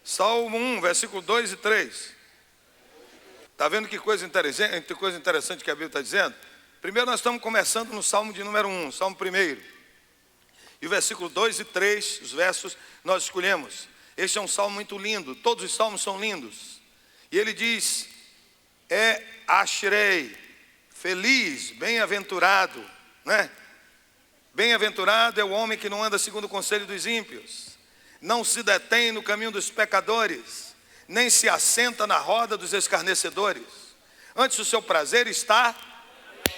Salmo 1, versículo 2 e 3. Está vendo que coisa interessante que a Bíblia está dizendo? Primeiro nós estamos começando no Salmo de número 1, Salmo 1. E o versículo 2 e 3, os versos, nós escolhemos. Este é um salmo muito lindo, todos os salmos são lindos. E ele diz, Ashrei, feliz, bem-aventurado, né? Bem-aventurado é o homem que não anda segundo o conselho dos ímpios, não se detém no caminho dos pecadores, nem se assenta na roda dos escarnecedores. Antes o seu prazer está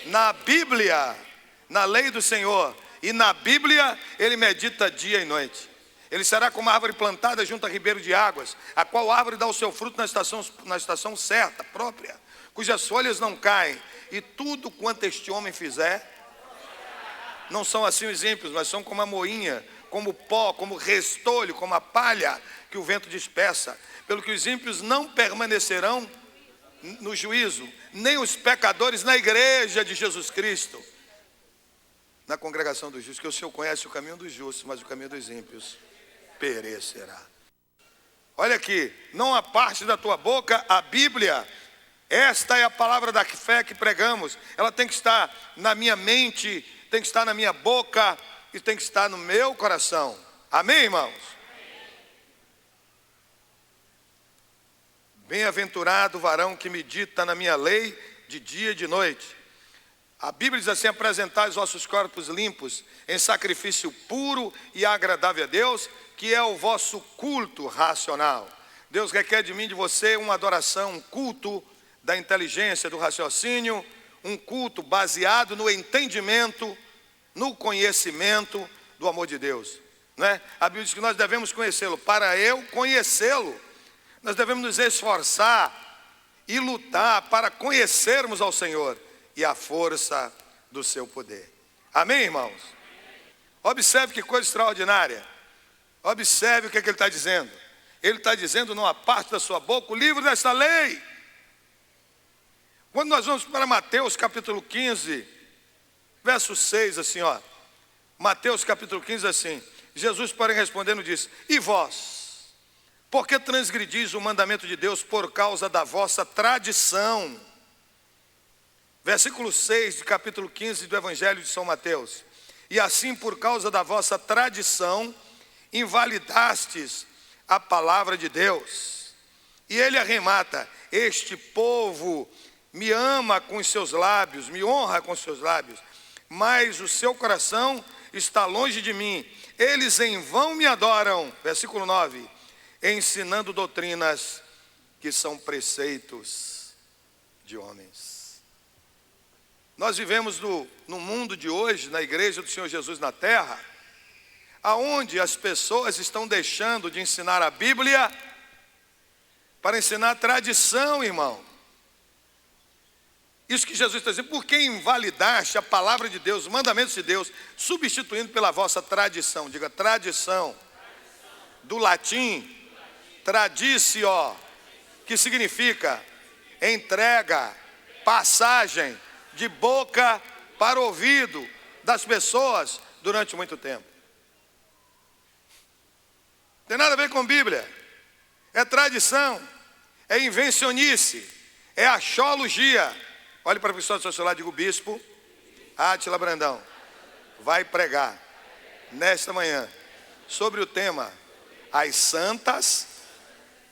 na Bíblia, na lei do Senhor. E na Bíblia ele medita dia e noite. Ele será como uma árvore plantada junto a ribeiro de águas, a qual árvore dá o seu fruto na estação certa, própria, cujas folhas não caem. E tudo quanto este homem fizer, não são assim os ímpios, mas são como a moinha, como o pó, como o restolho, como a palha que o vento dispersa. Pelo que os ímpios não permanecerão no juízo, nem os pecadores na igreja de Jesus Cristo, na congregação dos justos, que o Senhor conhece o caminho dos justos, mas o caminho dos ímpios perecerá. Olha aqui, não aparte da tua boca a Bíblia. Esta é a palavra da fé que pregamos. Ela tem que estar na minha mente, tem que estar na minha boca e tem que estar no meu coração. Amém, irmãos? Bem-aventurado o varão que medita na minha lei de dia e de noite. A Bíblia diz assim: apresentai os vossos corpos limpos em sacrifício puro e agradável a Deus, que é o vosso culto racional. Deus requer de mim e de você uma adoração, um culto da inteligência, do raciocínio, um culto baseado no entendimento, no conhecimento do amor de Deus, né? A Bíblia diz que nós devemos conhecê-lo. Para eu conhecê-lo, nós devemos nos esforçar e lutar para conhecermos ao Senhor e a força do seu poder. Amém, irmãos? Observe que coisa extraordinária. Observe o que ele está dizendo. Ele está dizendo: não aparte da sua boca o livro desta lei. Quando nós vamos para Mateus capítulo 15, verso 6, assim, ó. Mateus capítulo 15, assim. Jesus, porém, respondendo, disse: e vós, por que transgredis o mandamento de Deus por causa da vossa tradição? Versículo 6 de capítulo 15 do Evangelho de São Mateus. E assim, por causa da vossa tradição, invalidastes a palavra de Deus. E ele arremata: este povo me ama com os seus lábios, me honra com os seus lábios, mas o seu coração está longe de mim. Eles em vão me adoram. Versículo 9. Ensinando doutrinas que são preceitos de homens. Nós vivemos no mundo de hoje, na igreja do Senhor Jesus na terra, aonde as pessoas estão deixando de ensinar a Bíblia para ensinar a tradição, irmão. Isso que Jesus está dizendo: por que invalidaste a palavra de Deus, os mandamentos de Deus, substituindo pela vossa tradição? Diga tradição. Do latim, traditio, que significa entrega, passagem de boca para ouvido das pessoas durante muito tempo. Não tem nada a ver com Bíblia. É tradição, é invencionice, é axologia. Olhe para a pessoa do seu celular e diga: o bispo Átila Brandão vai pregar nesta manhã sobre o tema: as santas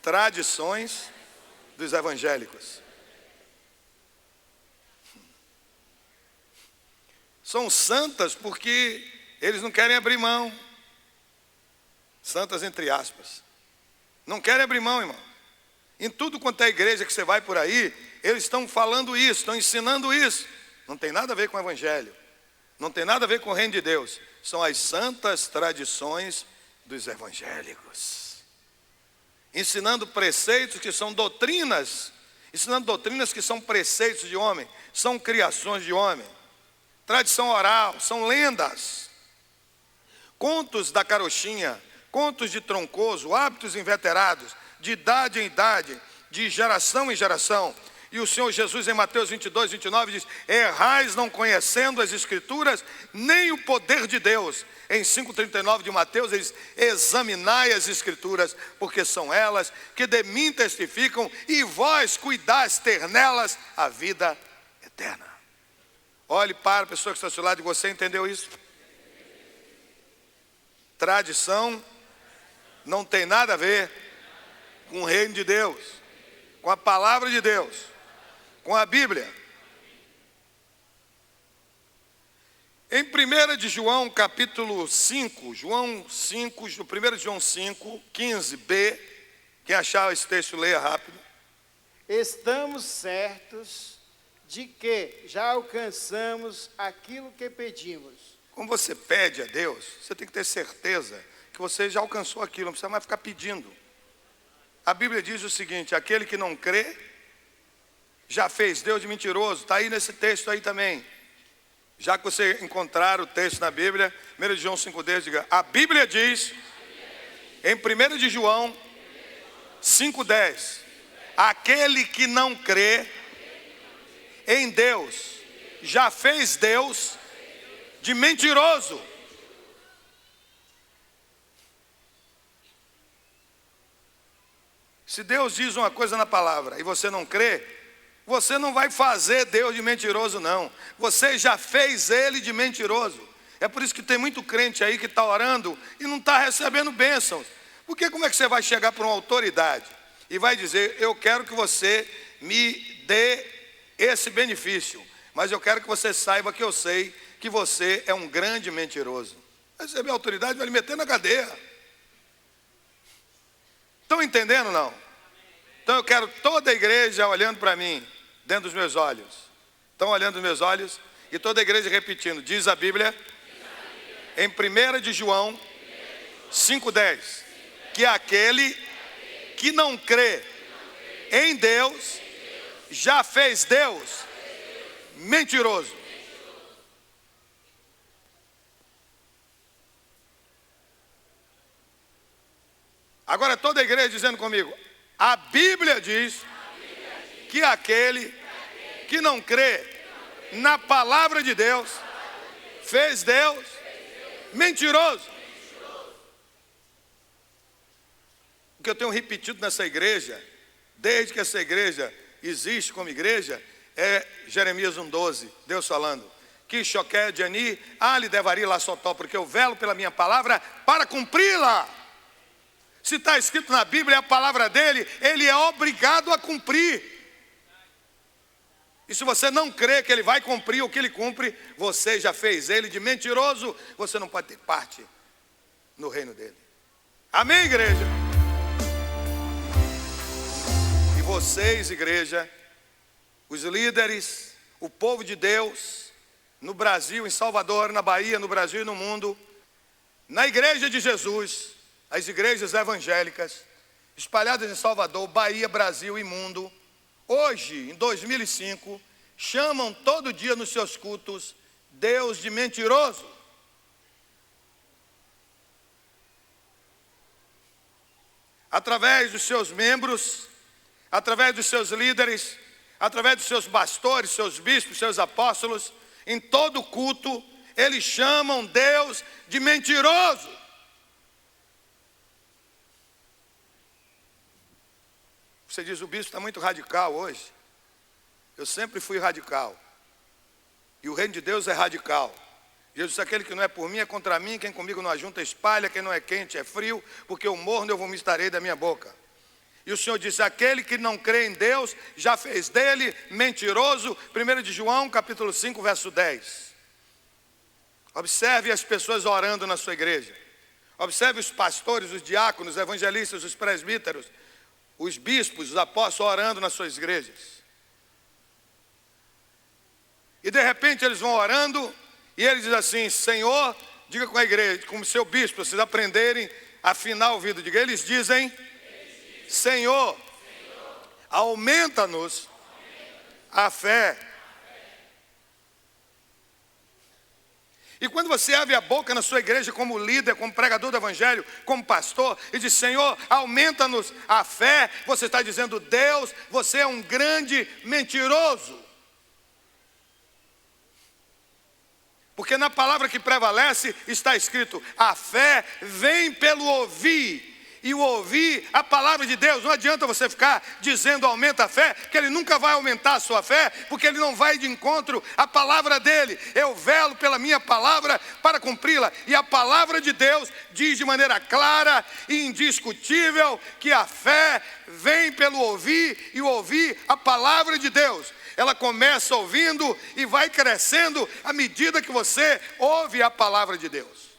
tradições dos evangélicos. São santas porque eles não querem abrir mão. Santas entre aspas. Não querem abrir mão, irmão. Em tudo quanto é igreja que você vai por aí, eles estão falando isso, estão ensinando isso. Não tem nada a ver com o evangelho. Não tem nada a ver com o reino de Deus. São as santas tradições dos evangélicos. Ensinando preceitos que são doutrinas. Ensinando doutrinas que são preceitos de homem. São criações de homem. Tradição oral, são lendas. Contos da carochinha, contos de troncoso, hábitos inveterados, de idade em idade, de geração em geração. E o Senhor Jesus em Mateus 22, 29 diz: errais não conhecendo as Escrituras, nem o poder de Deus. Em 5,39 de Mateus, ele diz: examinai as Escrituras, porque são elas que de mim testificam, e vós cuidais ter nelas a vida eterna. Olhe para a pessoa que está ao seu lado e você entendeu isso? Tradição não tem nada a ver com o reino de Deus, com a palavra de Deus, com a Bíblia. Em 1 de João, capítulo 5, João 5, no 1 de João 5, 15b, quem achar esse texto, leia rápido. Estamos certos de que já alcançamos aquilo que pedimos. Quando você pede a Deus, você tem que ter certeza que você já alcançou aquilo, não precisa mais ficar pedindo. A Bíblia diz o seguinte: aquele que não crê, já fez Deus de mentiroso. Está aí nesse texto aí também. Já que você encontrar o texto na Bíblia, 1 de João 5,10, diga: a Bíblia diz, em 1 de João 5,10, aquele que não crê em Deus, já fez Deus de mentiroso. Se Deus diz uma coisa na palavra e você não crê, você não vai fazer Deus de mentiroso, não. Você já fez Ele de mentiroso. É por isso que tem muito crente aí que está orando e não está recebendo bênçãos. Porque como é que você vai chegar para uma autoridade e vai dizer: eu quero que você me dê esse benefício, mas eu quero que você saiba que eu sei que você é um grande mentiroso. Vai receber a autoridade, vai lhe meter na cadeia. Estão entendendo ou não? Então eu quero toda a igreja olhando para mim, dentro dos meus olhos. Estão olhando nos meus olhos? E toda a igreja repetindo. Diz a Bíblia, em 1 de João 5,10, que aquele que não crê em Deus, já fez Deus mentiroso. Agora toda a igreja dizendo comigo: a Bíblia diz que aquele que não crê na palavra de Deus, fez Deus mentiroso. O que eu tenho repetido nessa igreja, desde que essa igreja existe como igreja, é Jeremias 1,12, Deus falando: que choqué de ani, ali devaria lá sotó, porque eu velo pela minha palavra para cumpri-la. Se está escrito na Bíblia, é a palavra dele, ele é obrigado a cumprir. E se você não crê que ele vai cumprir o que ele cumpre, você já fez ele de mentiroso, você não pode ter parte no reino dele. Amém, igreja? E vocês, igreja, os líderes, o povo de Deus, no Brasil, em Salvador, na Bahia, no Brasil e no mundo, na igreja de Jesus, as igrejas evangélicas, espalhadas em Salvador, Bahia, Brasil e mundo, hoje, em 2005, chamam todo dia nos seus cultos Deus de mentiroso. Através dos seus membros, através dos seus líderes, através dos seus pastores, seus bispos, seus apóstolos, em todo culto, eles chamam Deus de mentiroso. Você diz: o bispo está muito radical hoje. Eu sempre fui radical. E o reino de Deus é radical. Jesus disse: aquele que não é por mim é contra mim, quem comigo não ajunta espalha, quem não é quente é frio, porque eu morno eu vomitarei da minha boca. E o Senhor disse: aquele que não crê em Deus, já fez dele mentiroso. 1 de João, capítulo 5, verso 10. Observe as pessoas orando na sua igreja. Observe os pastores, os diáconos, os evangelistas, os presbíteros, os bispos, os apóstolos orando nas suas igrejas. E de repente eles vão orando e eles dizem assim: Senhor, diga com a igreja, com o seu bispo, vocês aprenderem a afinar o ouvido. Diga, eles dizem: Senhor, aumenta-nos a fé. E quando você abre a boca na sua igreja como líder, como pregador do evangelho, como pastor, e diz: Senhor, aumenta-nos a fé, você está dizendo: Deus, você é um grande mentiroso. Porque na palavra que prevalece está escrito: a fé vem pelo ouvir, e o ouvir a palavra de Deus. Não adianta você ficar dizendo aumenta a fé, que ele nunca vai aumentar a sua fé, porque ele não vai de encontro à palavra dele. Eu velo pela minha palavra para cumpri-la, e a palavra de Deus diz de maneira clara e indiscutível que a fé vem pelo ouvir, e o ouvir a palavra de Deus. Ela começa ouvindo e vai crescendo à medida que você ouve a palavra de Deus.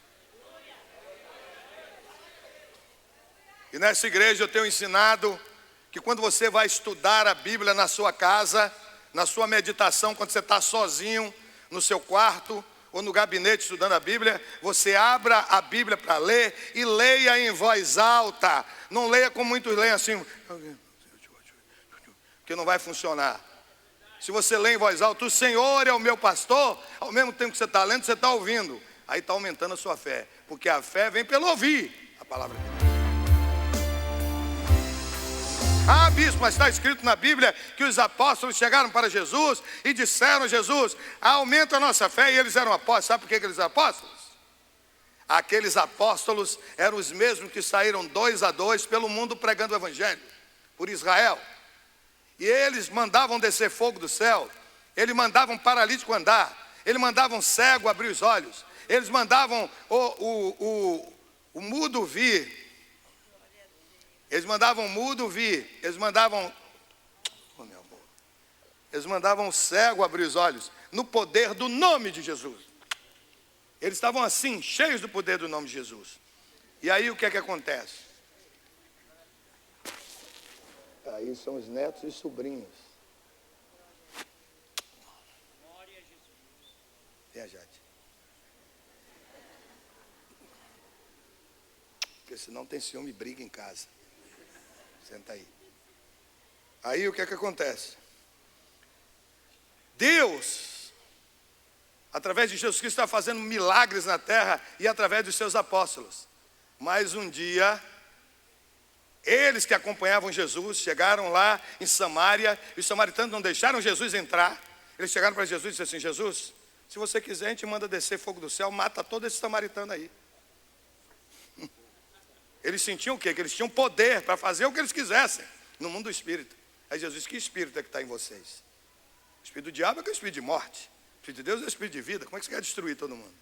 E nessa igreja eu tenho ensinado que quando você vai estudar a Bíblia na sua casa, na sua meditação, quando você está sozinho no seu quarto ou no gabinete estudando a Bíblia, você abra a Bíblia para ler e leia em voz alta. Não leia como muitos leem assim, porque não vai funcionar. Se você lê em voz alta, o Senhor é o meu pastor, ao mesmo tempo que você está lendo, você está ouvindo. Aí está aumentando a sua fé, porque a fé vem pelo ouvir a palavra de Deus. Ah, bispo, mas está escrito na Bíblia que os apóstolos chegaram para Jesus e disseram a Jesus: aumenta a nossa fé. E eles eram apóstolos. Sabe por que eles eram apóstolos? Aqueles apóstolos eram os mesmos que saíram 2 a 2 pelo mundo pregando o evangelho, por Israel. E eles mandavam descer fogo do céu, eles mandavam paralítico andar, eles mandavam cego abrir os olhos, eles mandavam o mudo vir. Eles mandavam mudo vir, eles mandavam o cego abrir os olhos, no poder do nome de Jesus. Eles estavam assim, cheios do poder do nome de Jesus. E aí o que é que acontece? Aí são os netos e sobrinhos. E a Jade? Porque senão tem ciúme e briga em casa. Senta aí. Aí o que é que acontece? Deus, através de Jesus Cristo, está fazendo milagres na terra e através dos seus apóstolos. Mas um dia, eles que acompanhavam Jesus chegaram lá em Samaria, e os samaritanos não deixaram Jesus entrar. Eles chegaram para Jesus e disseram assim: Jesus, se você quiser, a gente manda descer fogo do céu, mata todo esse samaritano aí. Eles sentiam o quê? Que eles tinham poder para fazer o que eles quisessem no mundo do espírito. Aí Jesus: que espírito é que está em vocês? O espírito do diabo é que é o espírito de morte. O espírito de Deus é o espírito de vida. Como é que você quer destruir todo mundo?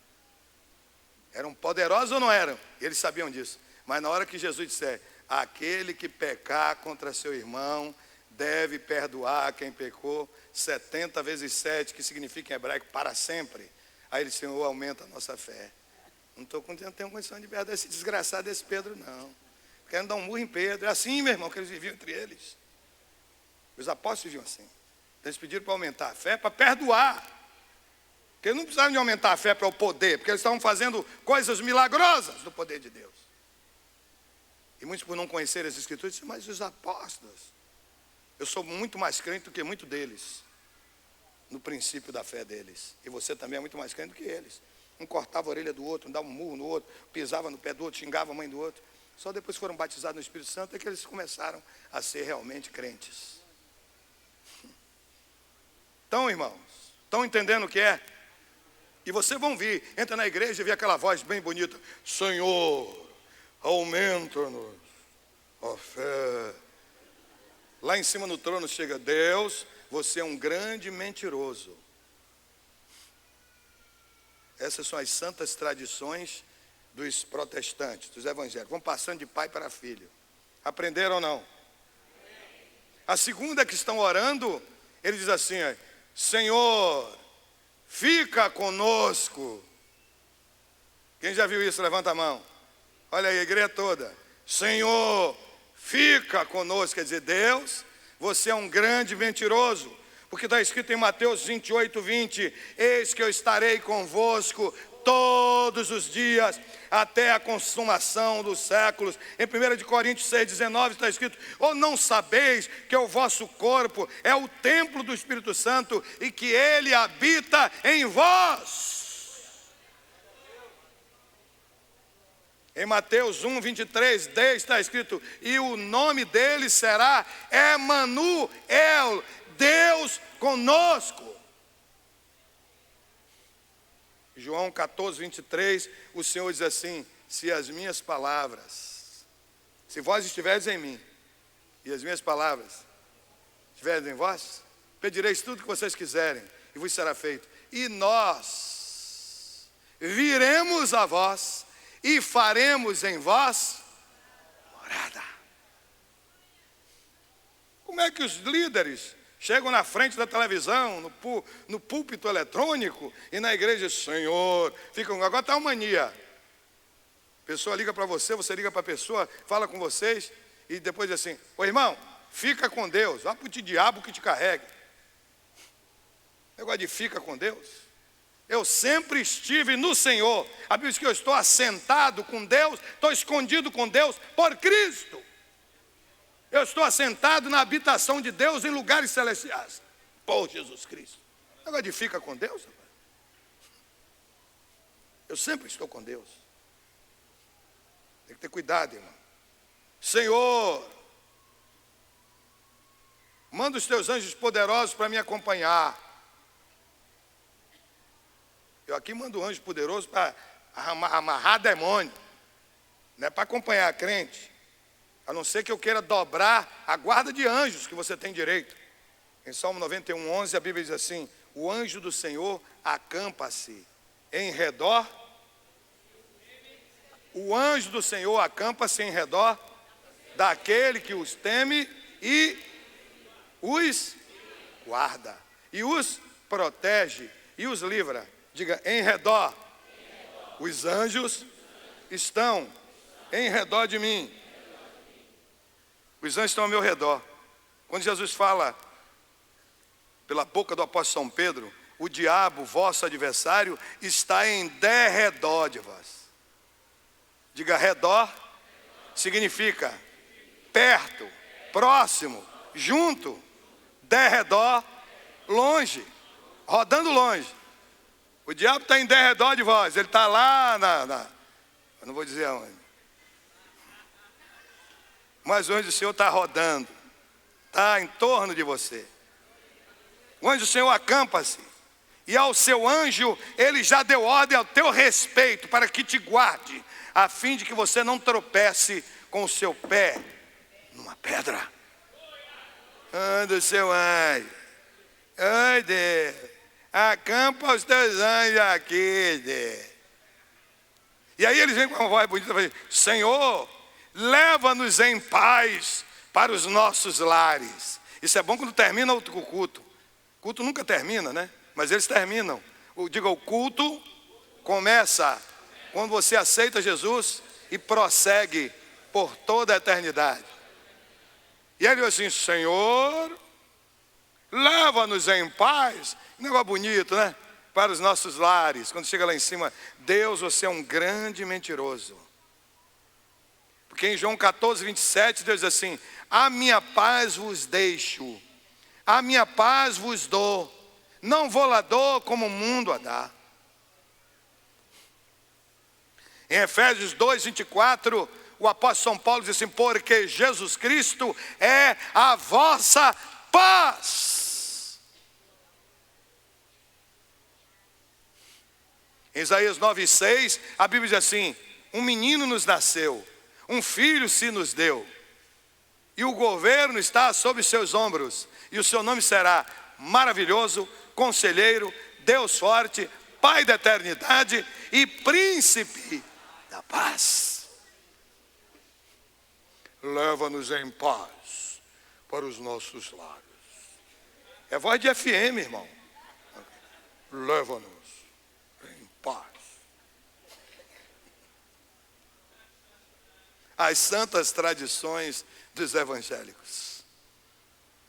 Eram poderosos ou não eram? E eles sabiam disso. Mas na hora que Jesus disser: aquele que pecar contra seu irmão deve perdoar quem pecou 70 vezes 7, que significa em hebraico para sempre. Aí ele: Senhor, aumenta a nossa fé. Não tenho condição de perder esse desgraçado desse Pedro, não. Querendo dar um murro em Pedro. É assim, meu irmão, que eles viviam entre eles. Os apóstolos viviam assim. Então eles pediram para aumentar a fé, para perdoar. Porque eles não precisavam de aumentar a fé para o poder, porque eles estavam fazendo coisas milagrosas do poder de Deus. E muitos, por não conhecer as Escrituras, dizem: mas os apóstolos, eu sou muito mais crente do que muitos deles, no princípio da fé deles. E você também é muito mais crente do que eles. Um cortava a orelha do outro, um dava um murro no outro, pisava no pé do outro, xingava a mãe do outro. Só depois que foram batizados no Espírito Santo é que eles começaram a ser realmente crentes. Então, irmãos, estão entendendo o que é? E vocês vão vir, entra na igreja e vê aquela voz bem bonita: Senhor, aumenta-nos a fé. Lá em cima no trono chega: Deus, você é um grande mentiroso. Essas são as santas tradições dos protestantes, dos evangélicos. Vão passando de pai para filho. Aprenderam ou não? A segunda que estão orando, ele diz assim: Senhor, fica conosco. Quem já viu isso? Levanta a mão. Olha aí, a igreja toda. Senhor, fica conosco. Quer dizer, Deus, você é um grande mentiroso. Porque está escrito em Mateus 28, 20: eis que eu estarei convosco todos os dias, até a consumação dos séculos. Em 1 Coríntios 6, 19 está escrito: ou não sabeis que o vosso corpo é o templo do Espírito Santo e que ele habita em vós? Em Mateus 1, 23, 10 está escrito: e o nome dele será Emanuel, Deus conosco. João 14, 23, o Senhor diz assim: se as minhas palavras, se vós estiverdes em mim, e as minhas palavras estiverem em vós, pedireis tudo que vocês quiserem, e vos será feito. E nós viremos a vós, e faremos em vós morada. Como é que os líderes chegam na frente da televisão, no púlpito eletrônico e na igreja, Senhor, ficam, agora está uma mania. A pessoa liga para você, você liga para a pessoa, fala com vocês, e depois diz assim: ô irmão, fica com Deus, vá para o diabo que te carregue. Negócio de fica com Deus. Eu sempre estive no Senhor. A Bíblia diz que eu estou assentado com Deus, estou escondido com Deus por Cristo. Eu estou assentado na habitação de Deus em lugares celestiais por Jesus Cristo. Negócio de fica com Deus, rapaz. Eu sempre estou com Deus. Tem que ter cuidado, irmão. Senhor, manda os teus anjos poderosos para me acompanhar. Eu aqui mando um anjo poderoso para amarrar demônio. Não é para acompanhar a crente. A não ser que eu queira dobrar a guarda de anjos que você tem direito. Em Salmo 91, 11, a Bíblia diz assim: o anjo do Senhor acampa-se em redor. O anjo do Senhor acampa-se em redor daquele que os teme e os guarda. E os protege e os livra. Diga, em redor. Os anjos estão em redor de mim. Os anjos estão ao meu redor. Quando Jesus fala pela boca do apóstolo São Pedro, o diabo, vosso adversário, está em derredor de vós. Diga, redor significa perto, próximo, junto, derredor, longe, rodando longe. O diabo está em derredor de vós, ele está lá eu não vou dizer aonde. Mas o anjo do Senhor está rodando, está em torno de você. O anjo do Senhor acampa-se, e ao seu anjo, ele já deu ordem ao teu respeito, para que te guarde, a fim de que você não tropece com o seu pé numa pedra. Anda o seu anjo, ai Deus, acampa os teus anjos aqui, Deus. E aí eles vêm com uma voz bonita e falam: Senhor, leva-nos em paz para os nossos lares. Isso é bom quando termina o culto. O culto nunca termina, né? Mas eles terminam. Diga, o culto começa quando você aceita Jesus e prossegue por toda a eternidade. E ele diz assim: Senhor, leva-nos em paz. Um negócio bonito, né? Para os nossos lares. Quando chega lá em cima, Deus, você é um grande mentiroso. Porque em João 14, 27, Deus diz assim: a minha paz vos deixo, a minha paz vos dou, não vou lá dou como o mundo a dá. Em Efésios 2, 24, o apóstolo São Paulo diz assim: porque Jesus Cristo é a vossa paz. Em Isaías 9, 6, a Bíblia diz assim: um menino nos nasceu, um filho se nos deu, e o governo está sobre seus ombros, e o seu nome será Maravilhoso, Conselheiro, Deus Forte, Pai da Eternidade e Príncipe da Paz. Leva-nos em paz para os nossos lares. É voz de FM, irmão. Leva-nos em paz. As santas tradições dos evangélicos.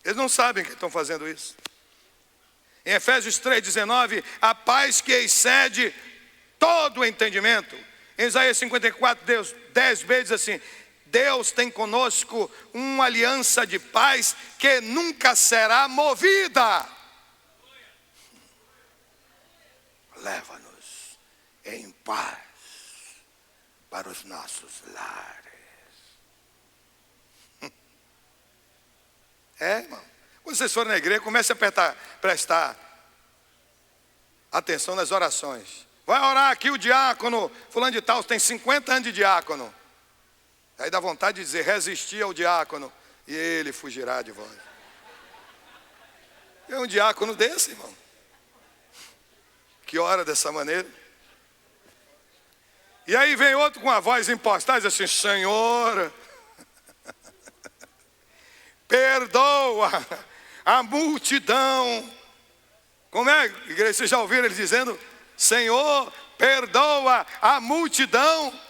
Eles não sabem que estão fazendo isso. Em Efésios 3,19, a paz que excede todo o entendimento. Em Isaías 54, Deus 10b diz assim: Deus tem conosco uma aliança de paz que nunca será movida. Leva-nos em paz para os nossos lares. É, irmão. Quando vocês forem na igreja, comece a prestar atenção nas orações. Vai orar aqui o diácono, fulano de tal, tem 50 anos de diácono. Aí dá vontade de dizer, resistir ao diácono, e ele fugirá de vós. É um diácono desse, irmão, que ora dessa maneira. E aí vem outro com a voz impostada, diz assim, Senhor, perdoa a multidão. Como é, igreja, vocês já ouviram ele dizendo, Senhor, perdoa a multidão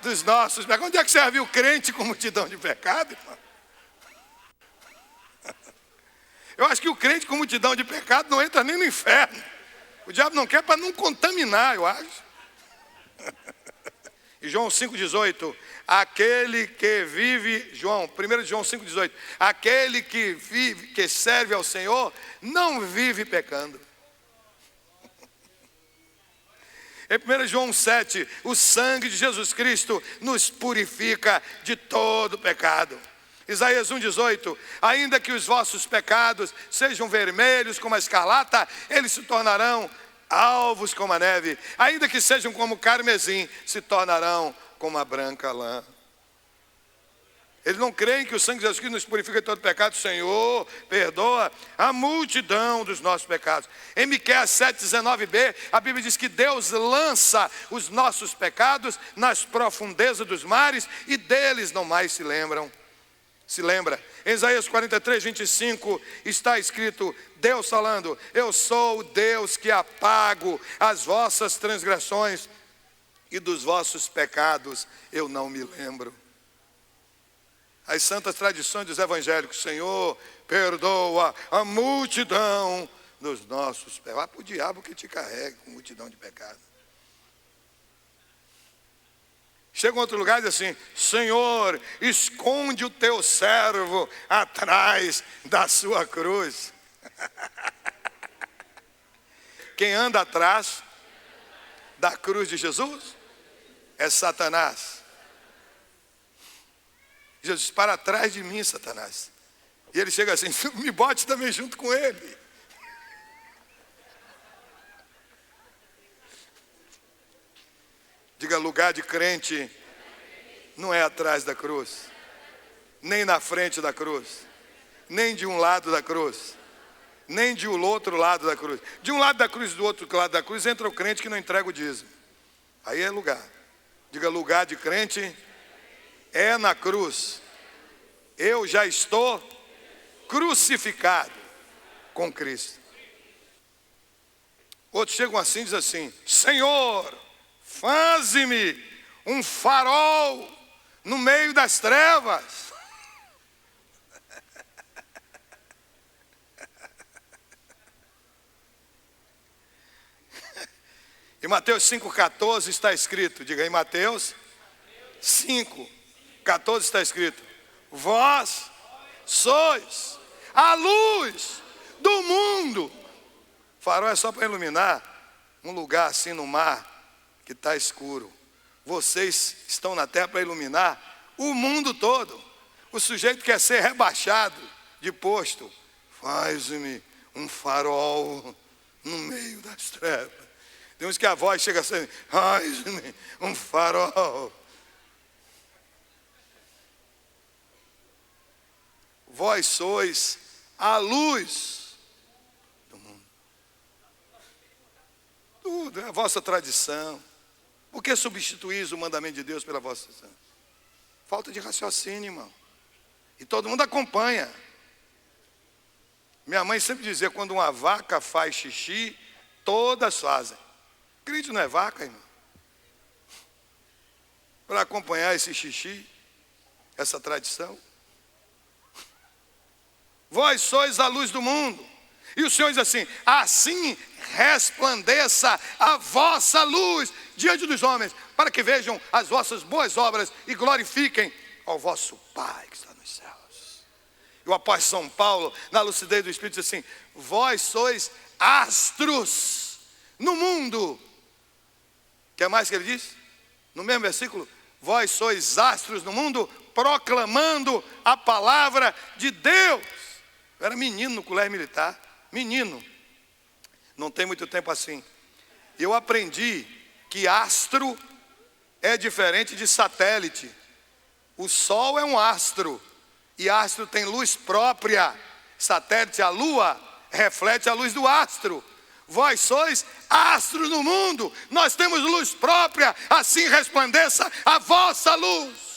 dos nossos pecados. Onde é que você já viu crente com multidão de pecado, irmão? Eu acho que o crente com multidão de pecado não entra nem no inferno. O diabo não quer para não contaminar, eu acho. E João 5,18, aquele que vive, João, 1 João 5,18, aquele que vive, que serve ao Senhor, não vive pecando. Em 1 João 7, o sangue de Jesus Cristo nos purifica de todo pecado. Isaías 1,18, ainda que os vossos pecados sejam vermelhos como a escarlata, eles se tornarão alvos como a neve. Ainda que sejam como carmesim, se tornarão como a branca lã. Eles não creem que o sangue de Jesus Cristo nos purifica de todo pecado. Senhor, perdoa a multidão dos nossos pecados. Em Miqueias 7,19b, a Bíblia diz que Deus lança os nossos pecados nas profundezas dos mares e deles não mais se lembram. Se lembra? Em Isaías 43:25 está escrito, Deus falando, eu sou o Deus que apago as vossas transgressões e dos vossos pecados eu não me lembro. As santas tradições dos evangélicos, Senhor, perdoa a multidão dos nossos pecados. Vai para o diabo que te carrega com multidão de pecados. Chega em outro lugar e diz assim, Senhor, esconde o teu servo atrás da sua cruz. Quem anda atrás da cruz de Jesus é Satanás. Jesus, para trás de mim, Satanás. E ele chega assim, me bote também junto com ele. Diga, lugar de crente não é atrás da cruz, nem na frente da cruz, nem de um lado da cruz, nem de um outro lado da cruz. De um lado da cruz e do outro lado da cruz entra o crente que não entrega o dízimo. Aí é lugar. Diga, lugar de crente é na cruz. Eu já estou crucificado com Cristo. Outros chegam assim e dizem assim, Senhor, faze-me um farol no meio das trevas. Em Mateus 5,14 está escrito, diga, em Mateus 5,14 está escrito, vós sois a luz do mundo. Farol é só para iluminar um lugar assim no mar que está escuro. Vocês estão na terra para iluminar o mundo todo. O sujeito quer ser rebaixado de posto. Faz-me um farol no meio das trevas. Tem uns que a voz chega assim, faz-me um farol. Vós sois a luz do mundo. Tudo é a vossa tradição. Por que substituís o mandamento de Deus pela vossa tradição? Falta de raciocínio, irmão. E todo mundo acompanha. Minha mãe sempre dizia, quando uma vaca faz xixi, todas fazem. Crente não é vaca, irmão. Para acompanhar esse xixi, essa tradição. Vós sois a luz do mundo. E o Senhor diz assim, assim resplandeça a vossa luz diante dos homens, para que vejam as vossas boas obras e glorifiquem ao vosso Pai que está nos céus. E o apóstolo São Paulo, na lucidez do Espírito, diz assim, vós sois astros no mundo. Quer mais que ele diz? No mesmo versículo, vós sois astros no mundo, proclamando a palavra de Deus. Eu era menino no colégio militar, menino. Não tem muito tempo assim. Eu aprendi que astro é diferente de satélite. O Sol é um astro, e astro tem luz própria. Satélite, a lua, reflete a luz do astro. Vós sois astros no mundo, nós temos luz própria, assim resplandeça a vossa luz.